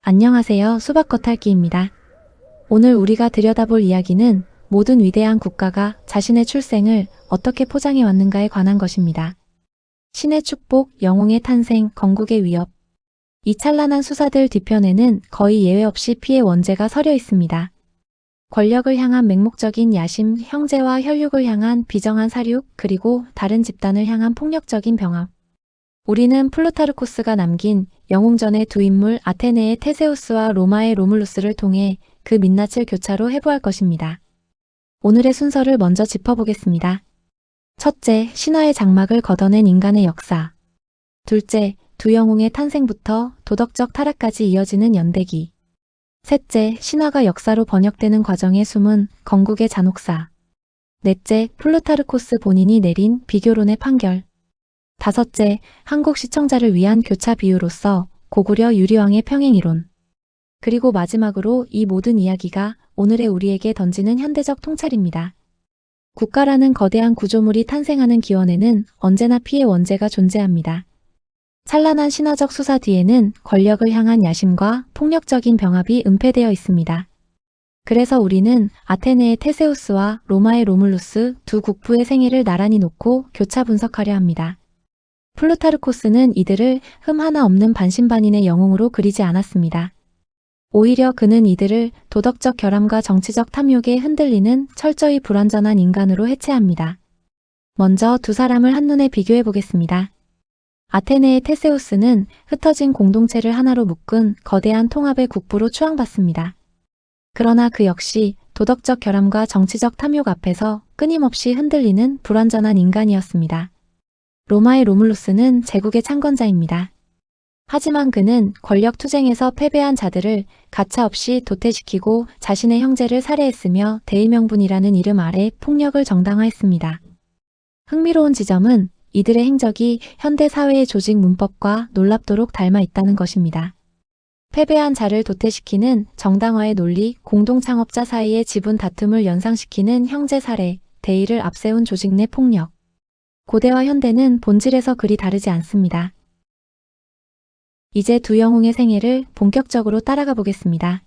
안녕하세요. 수박 겉핥기입니다. 오늘 우리가 들여다볼 이야기는 모든 위대한 국가가 자신의 출생을 어떻게 포장해 왔는가에 관한 것입니다. 신의 축복, 영웅의 탄생, 건국의 위협. 이 찬란한 수사들 뒤편에는 거의 예외 없이 피해 원죄가 서려 있습니다. 권력을 향한 맹목적인 야심, 형제와 혈육을 향한 비정한 사륙, 그리고 다른 집단을 향한 폭력적인 병합. 우리는 플루타르코스가 남긴 영웅전의 두 인물 아테네의 테세우스와 로마의 로물루스를 통해 그 민낯을 교차로 해부할 것입니다. 오늘의 순서를 먼저 짚어보겠습니다. 첫째, 신화의 장막을 걷어낸 인간의 역사. 둘째, 두 영웅의 탄생부터 도덕적 타락까지 이어지는 연대기. 셋째, 신화가 역사로 번역되는 과정에 숨은 건국의 잔혹사. 넷째, 플루타르코스 본인이 내린 비교론의 판결. 다섯째, 한국 시청자를 위한 교차 비유로서 고구려 유리왕의 평행이론. 그리고 마지막으로 이 모든 이야기가 오늘의 우리에게 던지는 현대적 통찰입니다. 국가라는 거대한 구조물이 탄생하는 기원에는 언제나 피해 원죄가 존재합니다. 찬란한 신화적 수사 뒤에는 권력을 향한 야심과 폭력적인 병합이 은폐되어 있습니다. 그래서 우리는 아테네의 테세우스와 로마의 로물루스 두 국부의 생애를 나란히 놓고 교차 분석하려 합니다. 플루타르코스는 이들을 흠 하나 없는 반신반인의 영웅으로 그리지 않았습니다. 오히려 그는 이들을 도덕적 결함과 정치적 탐욕에 흔들리는 철저히 불완전한 인간으로 해체합니다. 먼저 두 사람을 한눈에 비교해 보겠습니다. 아테네의 테세우스는 흩어진 공동체를 하나로 묶은 거대한 통합의 국부로 추앙받습니다. 그러나 그 역시 도덕적 결함과 정치적 탐욕 앞에서 끊임없이 흔들리는 불완전한 인간이었습니다. 로마의 로물루스는 제국의 창건자입니다. 하지만 그는 권력 투쟁에서 패배한 자들을 가차없이 도태시키고 자신의 형제를 살해했으며 대의명분이라는 이름 아래 폭력을 정당화했습니다. 흥미로운 지점은 이들의 행적이 현대 사회의 조직 문법과 놀랍도록 닮아 있다는 것입니다. 패배한 자를 도태시키는 정당화의 논리, 공동창업자 사이의 지분 다툼을 연상시키는 형제 살해, 대의를 앞세운 조직 내 폭력. 고대와 현대는 본질에서 그리 다르지 않습니다. 이제 두 영웅의 생애를 본격적으로 따라가 보겠습니다.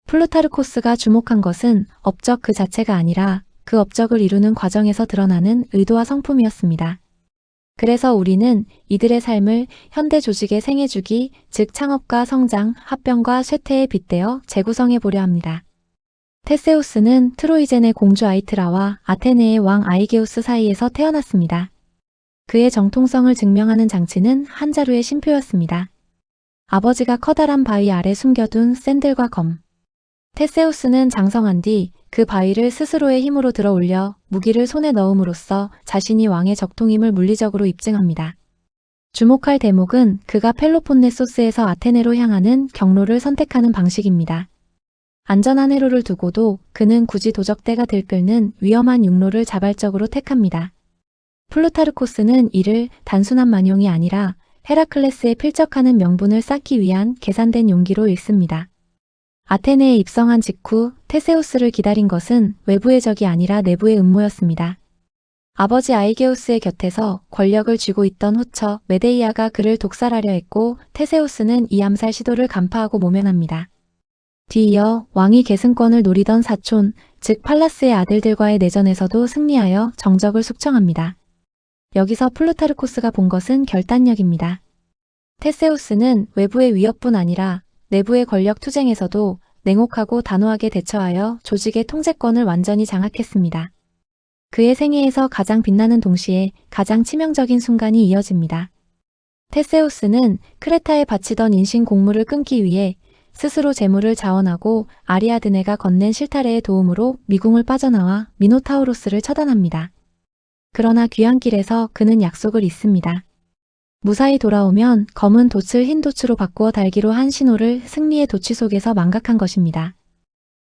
플루타르코스가 주목한 것은 업적 그 자체가 아니라 그 업적을 이루는 과정에서 드러나는 의도와 성품이었습니다. 그래서 우리는 이들의 삶을 현대 조직의 생애주기, 즉 창업과 성장, 합병과 쇠퇴에 빗대어 재구성해 보려 합니다. 테세우스는 트로이젠의 공주 아이트라와 아테네의 왕 아이게우스 사이에서 태어났습니다. 그의 정통성을 증명하는 장치는 한 자루의 쉼표였습니다. 아버지가 커다란 바위 아래 숨겨둔 샌들과 검. 테세우스는 장성한 뒤 그 바위를 스스로의 힘으로 들어 올려 무기를 손에 넣음으로써 자신이 왕의 적통임을 물리적으로 입증합니다. 주목할 대목은 그가 펠로폰네소스에서 아테네로 향하는 경로를 선택하는 방식입니다. 안전한 회로를 두고도 그는 굳이 도적대가 들끓는 위험한 육로를 자발적으로 택합니다. 플루타르코스는 이를 단순한 만용이 아니라 헤라클레스에 필적하는 명분을 쌓기 위한 계산된 용기로 읽습니다. 아테네에 입성한 직후 테세우스를 기다린 것은 외부의 적이 아니라 내부의 음모였습니다. 아버지 아이게우스의 곁에서 권력을 쥐고 있던 후처 메데이아가 그를 독살하려 했고 테세우스는 이 암살 시도를 간파하고 모면합니다. 뒤이어 왕위 계승권을 노리던 사촌, 즉 팔라스의 아들들과의 내전에서도 승리하여 정적을 숙청합니다. 여기서 플루타르코스가 본 것은 결단력입니다. 테세우스는 외부의 위협뿐 아니라 내부의 권력 투쟁에서도 냉혹하고 단호하게 대처하여 조직의 통제권을 완전히 장악했습니다. 그의 생애에서 가장 빛나는 동시에 가장 치명적인 순간이 이어집니다. 테세우스는 크레타에 바치던 인신 공물을 끊기 위해 스스로 재물을 자원하고 아리아드네가 건넨 실타래의 도움으로 미궁을 빠져나와 미노타우로스를 처단합니다. 그러나 귀향길에서 그는 약속을 잊습니다. 무사히 돌아오면 검은 돛을 흰 돛으로 바꾸어 달기로 한 신호를 승리의 도취 속에서 망각한 것입니다.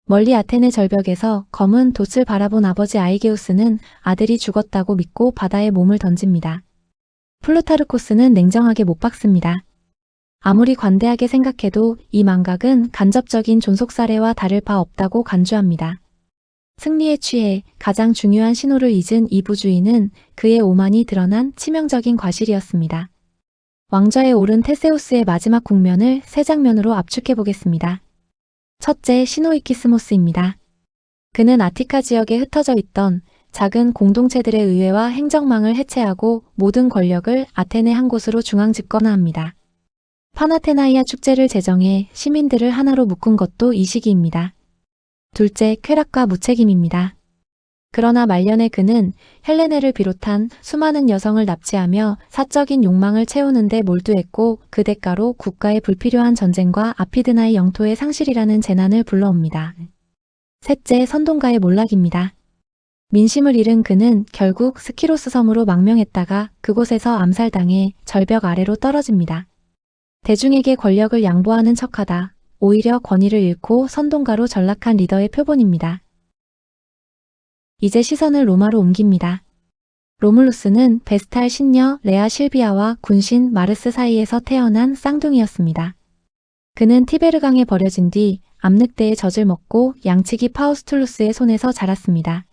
멀리 아테네 절벽에서 검은 돛을 바라본 아버지 아이게우스는 아들이 죽었다고 믿고 바다에 몸을 던집니다. 플루타르코스는 냉정하게 못 박습니다. 아무리 관대하게 생각해도 이 망각은 간접적인 존속살해와 다를 바 없다고 간주합니다. 승리에 취해 가장 중요한 신호를 잊은 이 부주의는 그의 오만이 드러난 치명적인 과실이었습니다. 왕좌에 오른 테세우스의 마지막 국면을 세 장면으로 압축해 보겠습니다. 첫째, 시노이키스모스입니다. 그는 아티카 지역에 흩어져 있던 작은 공동체들의 의회와 행정망을 해체하고 모든 권력을 아테네 한 곳으로 중앙 집권화합니다. 파나테나이아 축제를 제정해 시민들을 하나로 묶은 것도 이 시기입니다. 둘째, 쾌락과 무책임입니다. 그러나 말년에 그는 헬레네를 비롯한 수많은 여성을 납치하며 사적인 욕망을 채우는 데 몰두했고 그 대가로 국가의 불필요한 전쟁과 아피드나의 영토의 상실이라는 재난을 불러옵니다. 셋째, 선동가의 몰락입니다. 민심을 잃은 그는 결국 스키로스 섬으로 망명했다가 그곳에서 암살당해 절벽 아래로 떨어집니다. 대중에게 권력을 양보하는 척하다 오히려 권위를 잃고 선동가로 전락한 리더의 표본입니다. 이제 시선을 로마로 옮깁니다. 로물루스는 베스탈 신녀 레아 실비아와 군신 마르스 사이에서 태어난 쌍둥이였습니다. 그는 티베르강에 버려진 뒤 암늑대의 젖을 먹고 양치기 파우스툴루스의 손에서 자랐습니다.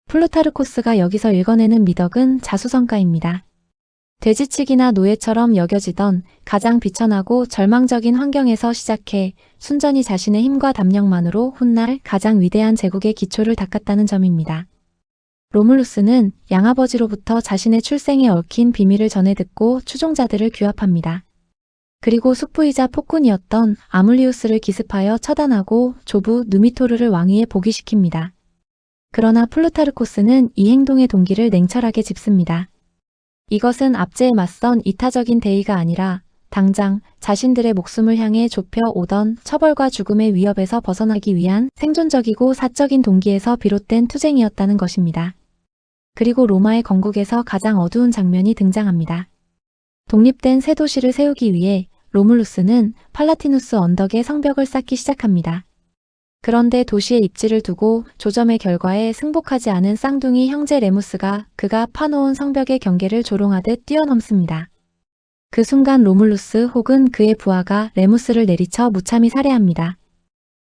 플루타르코스가 여기서 읽어내는 미덕은 자수성가입니다. 돼지치기나 노예처럼 여겨지던 가장 비천하고 절망적인 환경에서 시작해 순전히 자신의 힘과 담력만으로 훗날 가장 위대한 제국의 기초를 닦았다는 점입니다. 로물루스는 양아버지로부터 자신의 출생에 얽힌 비밀을 전해 듣고 추종자들을 규합합니다. 그리고 숙부이자 폭군이었던 아물리우스를 기습하여 처단하고 조부 누미토르를 왕위에 복위시킵니다. 그러나 플루타르코스는 이 행동의 동기를 냉철하게 짚습니다. 이것은 압제에 맞선 이타적인 대의가 아니라 당장 자신들의 목숨을 향해 좁혀 오던 처벌과 죽음의 위협에서 벗어나기 위한 생존적이고 사적인 동기에서 비롯된 투쟁이었다는 것입니다. 그리고 로마의 건국에서 가장 어두운 장면이 등장합니다. 독립된 새 도시를 세우기 위해 로물루스는 팔라티누스 언덕에 성벽을 쌓기 시작합니다. 그런데 도시에 입지를 두고 조점의 결과에 승복하지 않은 쌍둥이 형제 레무스가 그가 파놓은 성벽의 경계를 조롱하듯 뛰어넘습니다. 그 순간 로물루스 혹은 그의 부하가 레무스를 내리쳐 무참히 살해합니다.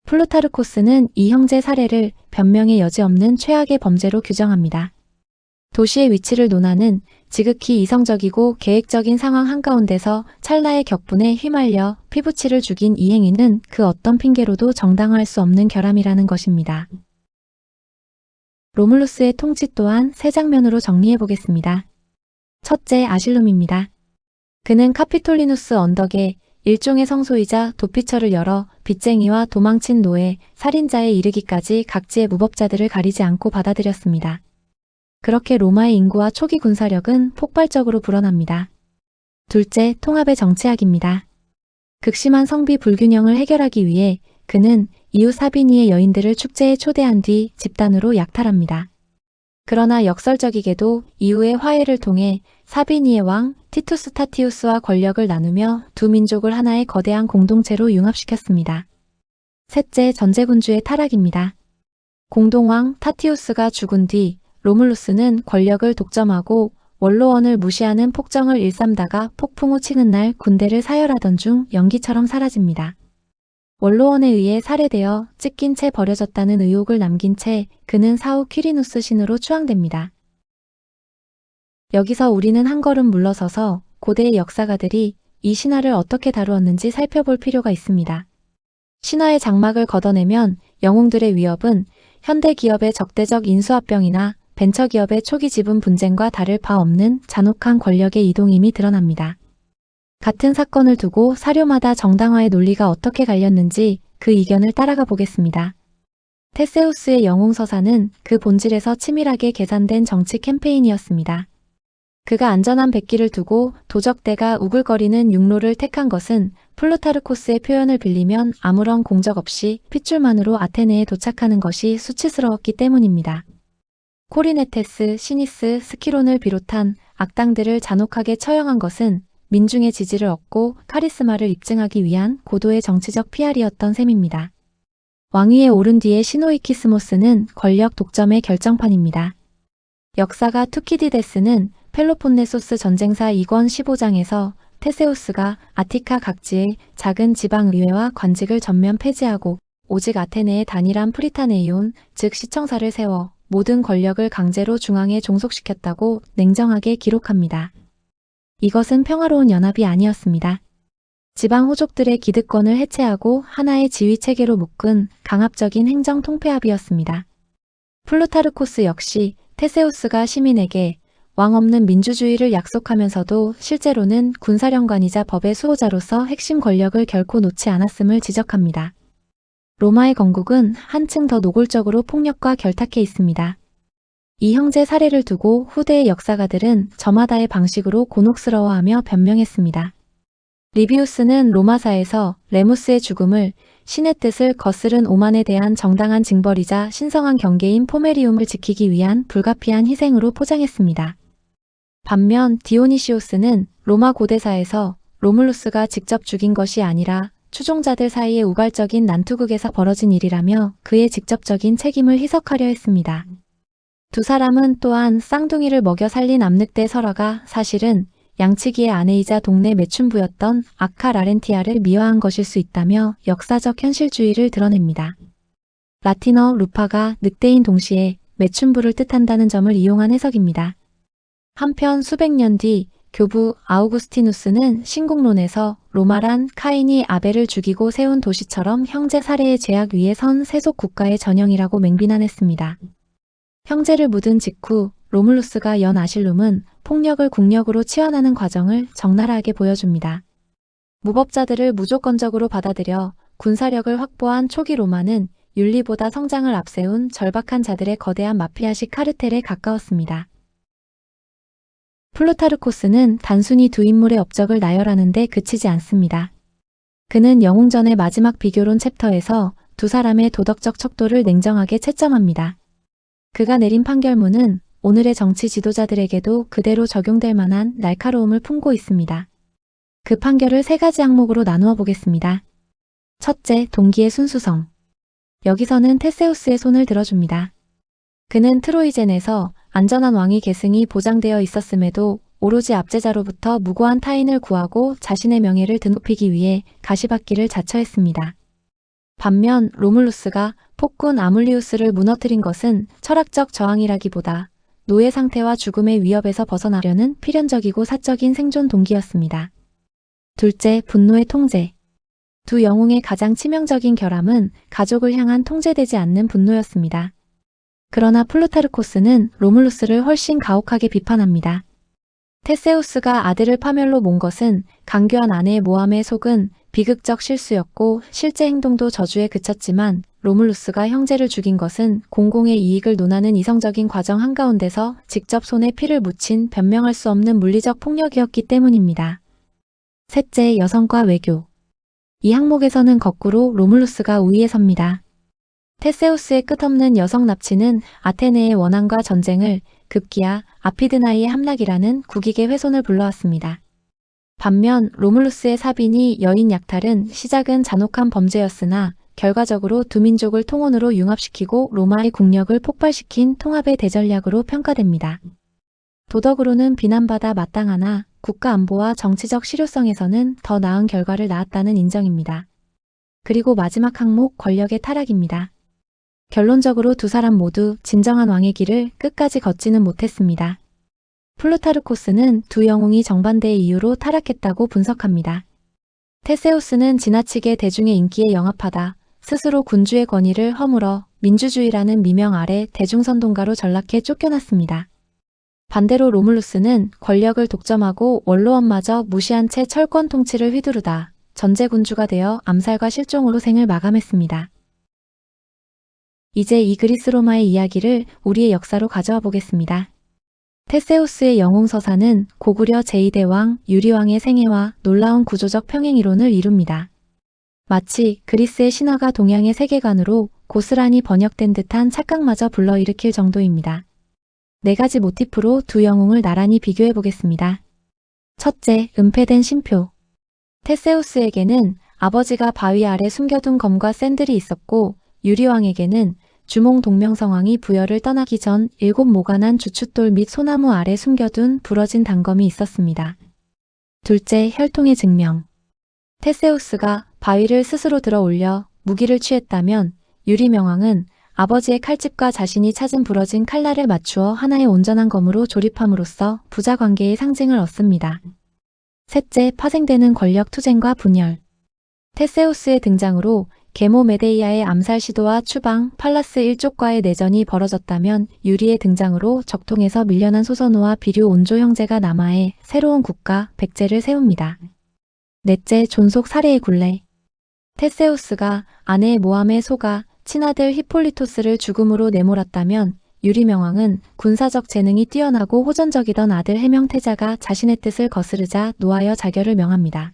플루타르코스는 이 형제 살해를 변명의 여지 없는 최악의 범죄로 규정합니다. 도시의 위치를 논하는 지극히 이성적이고 계획적인 상황 한가운데서 찰나의 격분에 휘말려 피부치를 죽인 이 행위는 그 어떤 핑계로도 정당화할 수 없는 결함이라는 것입니다. 로물루스의 통치 또한 세 장면으로 정리해 보겠습니다. 첫째, 아실룸입니다. 그는 카피톨리누스 언덕에 일종의 성소이자 도피처를 열어 빚쟁이와 도망친 노예, 살인자에 이르기까지 각지의 무법자들을 가리지 않고 받아들였습니다. 그렇게 로마의 인구와 초기 군사력은 폭발적으로 불어납니다. 둘째, 통합의 정치학입니다. 극심한 성비 불균형을 해결하기 위해 그는 이웃 사비니의 여인들을 축제에 초대한 뒤 집단으로 약탈합니다. 그러나 역설적이게도 이후의 화해를 통해 사비니의 왕 티투스 타티우스와 권력을 나누며 두 민족을 하나의 거대한 공동체로 융합시켰습니다. 셋째, 전제군주의 타락입니다. 공동왕 타티우스가 죽은 뒤 로물루스는 권력을 독점하고 원로원을 무시하는 폭정을 일삼다가 폭풍 후 치는 날 군대를 사열하던 중 연기처럼 사라집니다. 원로원에 의해 살해되어 찢긴 채 버려졌다는 의혹을 남긴 채 그는 사후 퀴리누스 신으로 추앙됩니다. 여기서 우리는 한 걸음 물러서서 고대의 역사가들이 이 신화를 어떻게 다루었는지 살펴볼 필요가 있습니다. 신화의 장막을 걷어내면 영웅들의 위협은 현대 기업의 적대적 인수합병이나 벤처기업의 초기 지분 분쟁과 다를 바 없는 잔혹한 권력의 이동임이 드러납니다. 같은 사건을 두고 사료마다 정당화의 논리가 어떻게 갈렸는지 그 이견을 따라가 보겠습니다. 테세우스의 영웅서사는 그 본질에서 치밀하게 계산된 정치 캠페인이었습니다. 그가 안전한 백기를 두고 도적대가 우글거리는 육로를 택한 것은 플루타르코스의 표현을 빌리면 아무런 공적 없이 핏줄만으로 아테네에 도착하는 것이 수치스러웠기 때문입니다. 코리네테스, 시니스, 스키론을 비롯한 악당들을 잔혹하게 처형한 것은 민중의 지지를 얻고 카리스마를 입증하기 위한 고도의 정치적 PR이었던 셈입니다. 왕위에 오른 뒤의 시노이키스모스는 권력 독점의 결정판입니다. 역사가 투키디데스는 펠로폰네소스 전쟁사 2권 15장에서 테세우스가 아티카 각지의 작은 지방의회와 관직을 전면 폐지하고 오직 아테네의 단일한 프리타네이온, 즉 시청사를 세워 모든 권력을 강제로 중앙에 종속시켰다고 냉정하게 기록합니다. 이것은 평화로운 연합이 아니었습니다. 지방 호족들의 기득권을 해체하고 하나의 지휘 체계로 묶은 강압적인 행정 통폐합이었습니다. 플루타르코스 역시 테세우스가 시민에게 왕 없는 민주주의를 약속하면서도 실제로는 군사령관이자 법의 수호자로서 핵심 권력을 결코 놓지 않았음을 지적합니다. 로마의 건국은 한층 더 노골적으로 폭력과 결탁해 있습니다. 이 형제 사례를 두고 후대의 역사가들은 저마다의 방식으로 곤혹스러워하며 변명했습니다. 리비우스는 로마사에서 레무스의 죽음을 신의 뜻을 거스른 오만에 대한 정당한 징벌이자 신성한 경계인 포메리움을 지키기 위한 불가피한 희생으로 포장했습니다. 반면 디오니시오스는 로마 고대사에서 로물루스가 직접 죽인 것이 아니라 추종자들 사이의 우발적인 난투극에서 벌어진 일이라며 그의 직접적인 책임을 희석하려 했습니다. 두 사람은 또한 쌍둥이를 먹여 살린 암늑대 설화가 사실은 양치기의 아내이자 동네 매춘부였던 아카 라렌티아를 미화한 것일 수 있다며 역사적 현실주의를 드러냅니다. 라틴어 루파가 늑대인 동시에 매춘부를 뜻한다는 점을 이용한 해석입니다. 한편 수백 년 뒤 교부 아우구스티누스는 신국론에서 로마란 카인이 아벨을 죽이고 세운 도시처럼 형제 살해의 제약 위에 선 세속 국가의 전형이라고 맹비난했습니다. 형제를 묻은 직후 로물루스가 연 아실룸은 폭력을 국력으로 치환하는 과정을 적나라하게 보여줍니다. 무법자들을 무조건적으로 받아들여 군사력을 확보한 초기 로마는 윤리보다 성장을 앞세운 절박한 자들의 거대한 마피아식 카르텔에 가까웠습니다. 플루타르코스는 단순히 두 인물의 업적을 나열하는 데 그치지 않습니다. 그는 영웅전의 마지막 비교론 챕터에서 두 사람의 도덕적 척도를 냉정하게 채점합니다. 그가 내린 판결문은 오늘의 정치 지도자들에게도 그대로 적용될 만한 날카로움을 품고 있습니다. 그 판결을 세 가지 항목으로 나누어 보겠습니다. 첫째, 동기의 순수성. 여기서는 테세우스의 손을 들어줍니다. 그는 트로이젠에서 안전한 왕위 계승이 보장되어 있었음에도 오로지 압제자로부터 무고한 타인을 구하고 자신의 명예를 드높이기 위해 가시밭길을 자처했습니다. 반면 로물루스가 폭군 아물리우스를 무너뜨린 것은 철학적 저항이라기보다 노예 상태와 죽음의 위협에서 벗어나려는 필연적이고 사적인 생존 동기였습니다. 둘째, 분노의 통제. 두 영웅의 가장 치명적인 결함은 가족을 향한 통제되지 않는 분노였습니다. 그러나 플루타르코스는 로물루스를 훨씬 가혹하게 비판합니다. 테세우스가 아들을 파멸로 몬 것은 강교한 아내의 모함에 속은 비극적 실수였고 실제 행동도 저주에 그쳤지만 로물루스가 형제를 죽인 것은 공공의 이익을 논하는 이성적인 과정 한가운데서 직접 손에 피를 묻힌 변명할 수 없는 물리적 폭력이었기 때문입니다. 셋째, 여성과 외교. 이 항목에서는 거꾸로 로물루스가 우위에 섭니다. 테세우스의 끝없는 여성 납치는 아테네의 원한과 전쟁을, 급기야 아피드나이의 함락이라는 국익의 훼손을 불러왔습니다. 반면 로물루스의 사비니 여인 약탈은 시작은 잔혹한 범죄였으나 결과적으로 두 민족을 통혼으로 융합시키고 로마의 국력을 폭발시킨 통합의 대전략으로 평가됩니다. 도덕으로는 비난받아 마땅하나 국가 안보와 정치적 실효성에서는 더 나은 결과를 낳았다는 인정입니다. 그리고 마지막 항목, 권력의 타락입니다. 결론적으로 두 사람 모두 진정한 왕의 길을 끝까지 걷지는 못했습니다. 플루타르코스는 두 영웅이 정반대의 이유로 타락했다고 분석합니다. 테세우스는 지나치게 대중의 인기에 영합하다 스스로 군주의 권위를 허물어 민주주의라는 미명 아래 대중선동가로 전락해 쫓겨났습니다. 반대로 로물루스는 권력을 독점하고 원로원마저 무시한 채 철권 통치를 휘두르다 전제군주가 되어 암살과 실종으로 생을 마감했습니다. 이제 이 그리스 로마의 이야기를 우리의 역사로 가져와 보겠습니다. 테세우스의 영웅서사는 고구려 제2대왕 유리왕의 생애와 놀라운 구조적 평행이론을 이룹니다. 마치 그리스의 신화가 동양의 세계관으로 고스란히 번역된 듯한 착각마저 불러일으킬 정도입니다. 네 가지 모티프로 두 영웅을 나란히 비교해 보겠습니다. 첫째, 은폐된 신표. 테세우스에게는 아버지가 바위 아래 숨겨둔 검과 샌들이 있었고 유리왕에게는 주몽 동명성왕이 부여를 떠나기 전 7모관한 주춧돌 및 소나무 아래 숨겨둔 부러진 단검이 있었습니다. 둘째, 혈통의 증명. 테세우스가 바위를 스스로 들어 올려 무기를 취했다면 유리명왕은 아버지의 칼집과 자신이 찾은 부러진 칼날을 맞추어 하나의 온전한 검으로 조립함으로써 부자관계의 상징을 얻습니다. 셋째, 파생되는 권력 투쟁과 분열. 테세우스의 등장으로 계모 메데이아의 암살 시도와 추방, 팔라스 일족과의 내전이 벌어졌다면 유리의 등장으로 적통에서 밀려난 소선호와 비류 온조 형제가 남하해 새로운 국가, 백제를 세웁니다. 넷째, 존속 살해의 굴레. 테세우스가 아내 모함에 속아 친아들 히폴리토스를 죽음으로 내몰았다면 유리 명왕은 군사적 재능이 뛰어나고 호전적이던 아들 해명태자가 자신의 뜻을 거스르자 노하여 자결을 명합니다.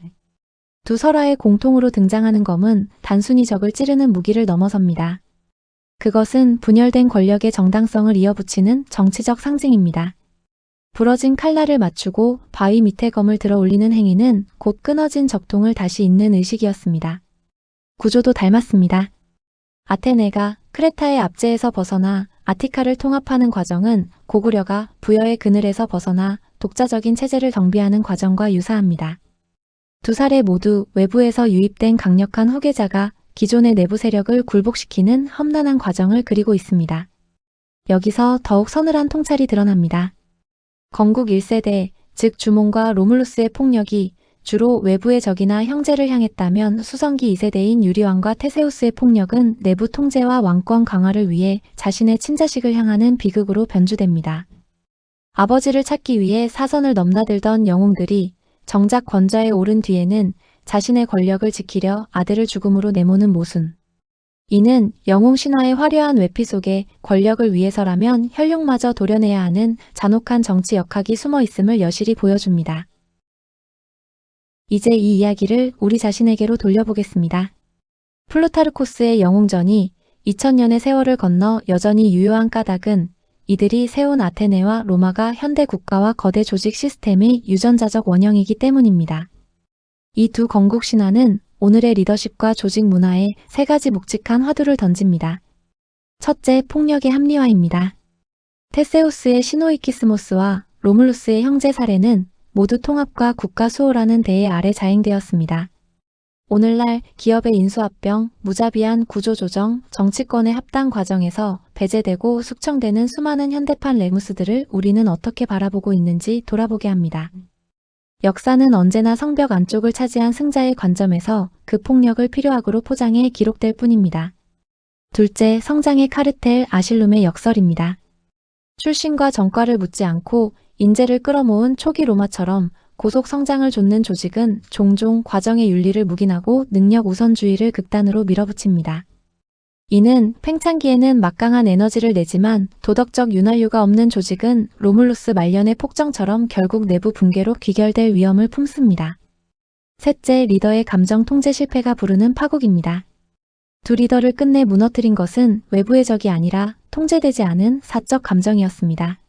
두 설화의 공통으로 등장하는 검은 단순히 적을 찌르는 무기를 넘어섭니다. 그것은 분열된 권력의 정당성을 이어붙이는 정치적 상징입니다. 부러진 칼날을 맞추고 바위 밑에 검을 들어 올리는 행위는 곧 끊어진 적통을 다시 잇는 의식이었습니다. 구조도 닮았습니다. 아테네가 크레타의 압제에서 벗어나 아티카를 통합하는 과정은 고구려가 부여의 그늘에서 벗어나 독자적인 체제를 정비하는 과정과 유사합니다. 두 사례 모두 외부에서 유입된 강력한 후계자가 기존의 내부 세력을 굴복시키는 험난한 과정을 그리고 있습니다. 여기서 더욱 서늘한 통찰이 드러납니다. 건국 1세대, 즉 주몽과 로물루스의 폭력이 주로 외부의 적이나 형제를 향했다면 수성기 2세대인 유리왕과 테세우스의 폭력은 내부 통제와 왕권 강화를 위해 자신의 친자식을 향하는 비극으로 변주됩니다. 아버지를 찾기 위해 사선을 넘나들던 영웅들이 정작 권좌에 오른 뒤에는 자신의 권력을 지키려 아들을 죽음으로 내모는 모순. 이는 영웅 신화의 화려한 외피 속에 권력을 위해서라면 혈육마저 도려내야 하는 잔혹한 정치 역학이 숨어 있음을 여실히 보여줍니다. 이제 이 이야기를 우리 자신에게로 돌려보겠습니다. 플루타르코스의 영웅전이 2000년의 세월을 건너 여전히 유효한 까닭은 이들이 세운 아테네와 로마가 현대 국가와 거대 조직 시스템의 유전자적 원형이기 때문입니다. 이 두 건국 신화는 오늘의 리더십과 조직 문화에 세 가지 묵직한 화두를 던집니다. 첫째, 폭력의 합리화입니다. 테세우스의 시노이키스모스와 로물루스의 형제 살해는 모두 통합과 국가 수호라는 대의 아래 자행되었습니다. 오늘날 기업의 인수합병, 무자비한 구조조정, 정치권의 합당 과정에서 배제되고 숙청되는 수많은 현대판 레무스들을 우리는 어떻게 바라보고 있는지 돌아보게 합니다. 역사는 언제나 성벽 안쪽을 차지한 승자의 관점에서 그 폭력을 필요악으로 포장해 기록될 뿐입니다. 둘째, 성장의 카르텔 아실룸의 역설입니다. 출신과 전과를 묻지 않고 인재를 끌어모은 초기 로마처럼 고속 성장을 좇는 조직은 종종 과정의 윤리를 묵인하고 능력 우선주의를 극단으로 밀어붙입니다. 이는 팽창기에는 막강한 에너지를 내지만 도덕적 윤활유가 없는 조직은 로물루스 말년의 폭정처럼 결국 내부 붕괴로 귀결될 위험을 품습니다. 셋째, 리더의 감정 통제 실패가 부르는 파국입니다. 두 리더를 끝내 무너뜨린 것은 외부의 적이 아니라 통제되지 않은 사적 감정이었습니다.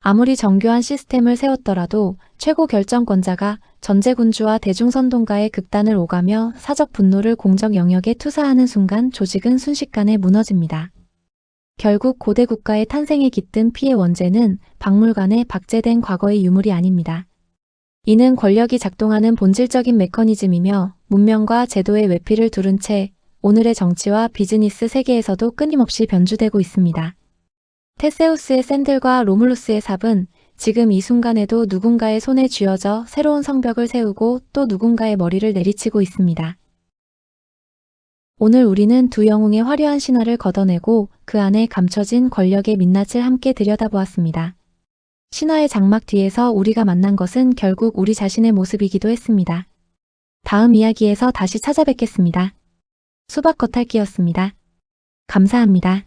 아무리 정교한 시스템을 세웠더라도 최고 결정권자가 전제군주와 대중선동가의 극단을 오가며 사적 분노를 공적 영역에 투사하는 순간 조직은 순식간에 무너집니다. 결국 고대 국가의 탄생에 깃든 피해 원죄는 박물관에 박제된 과거의 유물이 아닙니다. 이는 권력이 작동하는 본질적인 메커니즘이며 문명과 제도의 외피를 두른 채 오늘의 정치와 비즈니스 세계에서도 끊임없이 변주되고 있습니다. 테세우스의 샌들과 로물루스의 삽은 지금 이 순간에도 누군가의 손에 쥐어져 새로운 성벽을 세우고 또 누군가의 머리를 내리치고 있습니다. 오늘 우리는 두 영웅의 화려한 신화를 걷어내고 그 안에 감춰진 권력의 민낯을 함께 들여다보았습니다. 신화의 장막 뒤에서 우리가 만난 것은 결국 우리 자신의 모습이기도 했습니다. 다음 이야기에서 다시 찾아뵙겠습니다. 수박 겉핥기였습니다. 감사합니다.